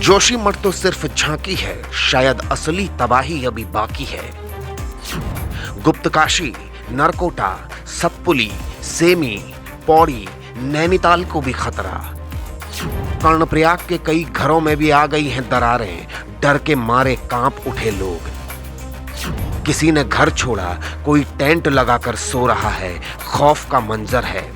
जोशीमठ तो सिर्फ झांकी है, शायद असली तबाही अभी बाकी है। गुप्तकाशी, नरकोटा, सतपुली, सेमी, पौड़ी, नैनीताल को भी खतरा। कर्णप्रयाग के कई घरों में भी आ गई हैं दरारें, डर के मारे कांप उठे लोग। किसी ने घर छोड़ा, कोई टेंट लगाकर सो रहा है, खौफ का मंजर है।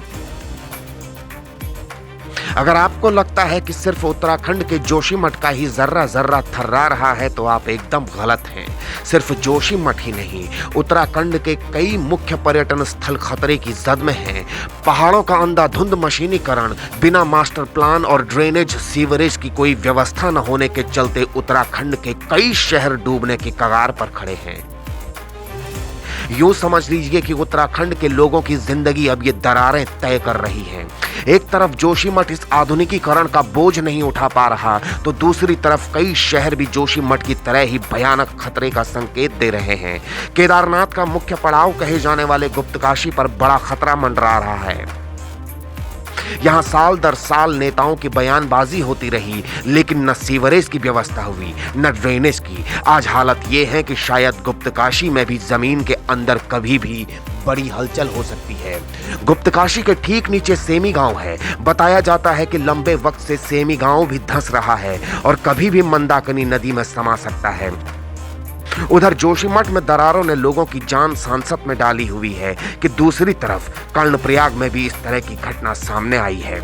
अगर आपको लगता है कि सिर्फ उत्तराखंड के जोशीमठ का ही जर्रा जर्रा थर्रा रहा है तो आप एकदम गलत हैं। सिर्फ जोशीमठ ही नहीं, उत्तराखंड के कई मुख्य पर्यटन स्थल खतरे की जद में हैं। पहाड़ों का अंधाधुंध मशीनीकरण, बिना मास्टर प्लान और ड्रेनेज सीवरेज की कोई व्यवस्था न होने के चलते उत्तराखंड के कई शहर डूबने के कगार पर खड़े हैं। यूं समझ लीजिए कि उत्तराखंड के लोगों की जिंदगी अब ये दरारें तय कर रही हैं। एक तरफ जोशीमठ इस आधुनिकीकरण का बोझ नहीं उठा पा रहा, तो दूसरी तरफ कई शहर भी जोशीमठ की तरह ही भयानक खतरे का संकेत दे रहे हैं। केदारनाथ का मुख्य पड़ाव कहे जाने वाले गुप्तकाशी पर बड़ा खतरा मंडरा रहा है। यहां साल दर साल नेताओं की बयानबाजी होती रही, लेकिन न सीवरेज की व्यवस्था हुई, न ड्रेनेज की। आज हालत यह है कि शायद गुप्तकाशी में भी जमीन के अंदर कभी भी बड़ी हलचल हो सकती है। गुप्तकाशी के ठीक नीचे सेमी गांव है। बताया जाता है कि लंबे वक्त से सेमी गांव भी धंस रहा है और कभी भी मंदाकिनी नदी में समा सकता है। उधर जोशीमठ में दरारों ने लोगों की जान सांसत में डाली हुई है कि दूसरी तरफ कर्णप्रयाग में भी इस तरह की घटना सामने आई है।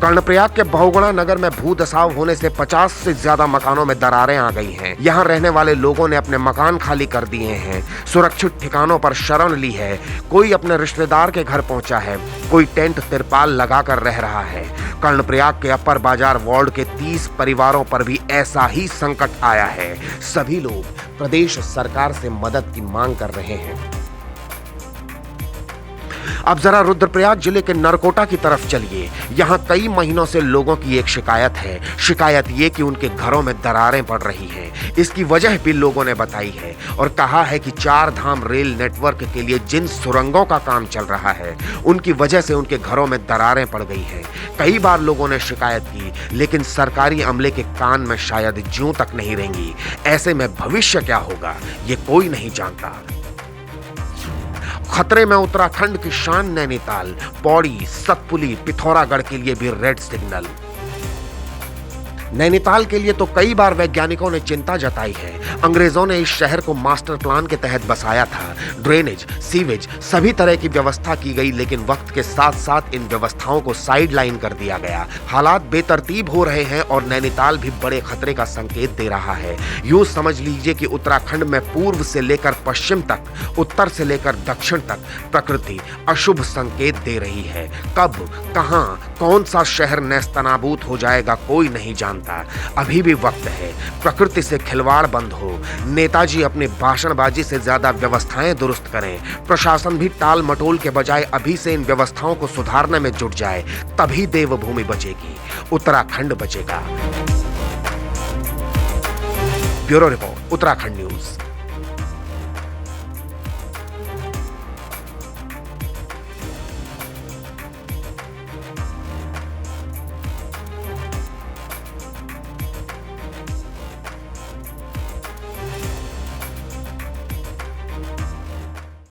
कर्णप्रयाग के बहुगुणा नगर में भूदसाव होने से 50 से ज्यादा मकानों में दरारें आ गई हैं। यहां रहने वाले लोगों ने अपने मकान खाली कर दिए हैं, सुरक्षित ठिकानों पर शरण ली है। कोई अपने रिश्तेदार के घर पहुंचा है, कोई टेंट तिरपाल लगाकर रह रहा है। कर्णप्रयाग के अपर बाजार वार्ड के 30 परिवारों पर भी ऐसा ही संकट आया है। सभी लोग प्रदेश सरकार से मदद की मांग कर रहे हैं। अब जरा रुद्रप्रयाग जिले के नरकोटा की तरफ चलिए। यहाँ कई महीनों से लोगों की एक शिकायत है। शिकायत ये कि उनके घरों में दरारें पड़ रही हैं। इसकी वजह भी लोगों ने बताई है और कहा है कि 4 धाम रेल नेटवर्क के लिए जिन सुरंगों का काम चल रहा है, उनकी वजह से उनके घरों में दरारें पड़ गई हैं। कई बार लोगों ने शिकायत की, लेकिन सरकारी अमले के कान में शायद जूं तक नहीं रेंगी। ऐसे में भविष्य क्या होगा, ये कोई नहीं जानता। खतरे में उत्तराखंड की शान नैनीताल, पौड़ी, सतपुली, पिथौरागढ़ के लिए भी रेड सिग्नल। नैनीताल के लिए तो कई बार वैज्ञानिकों ने चिंता जताई है। अंग्रेजों ने इस शहर को मास्टर प्लान के तहत बसाया था। ड्रेनेज, सीवेज, सभी तरह की व्यवस्था की गई, लेकिन वक्त के साथ साथ इन व्यवस्थाओं को साइडलाइन कर दिया गया। हालात बेतरतीब हो रहे हैं और नैनीताल भी बड़े खतरे का संकेत दे रहा है। यूं समझ लीजिए कि उत्तराखंड में पूर्व से लेकर पश्चिम तक, उत्तर से लेकर दक्षिण तक प्रकृति अशुभ संकेत दे रही है। कब, कहां, कौन सा शहर नेस्तनाबूद हो जाएगा, कोई नहीं जानता। अभी भी वक्त है। प्रकृति से खिलवाड़ बंद हो। नेताजी अपनी भाषणबाजी से ज्यादा व्यवस्थाएं दुरुस्त करें। प्रशासन भी टाल मटोल के बजाय अभी से इन व्यवस्थाओं को सुधारने में जुट जाए, तभी देवभूमि बचेगी, उत्तराखंड बचेगा। Bureau report, Uttarakhand news.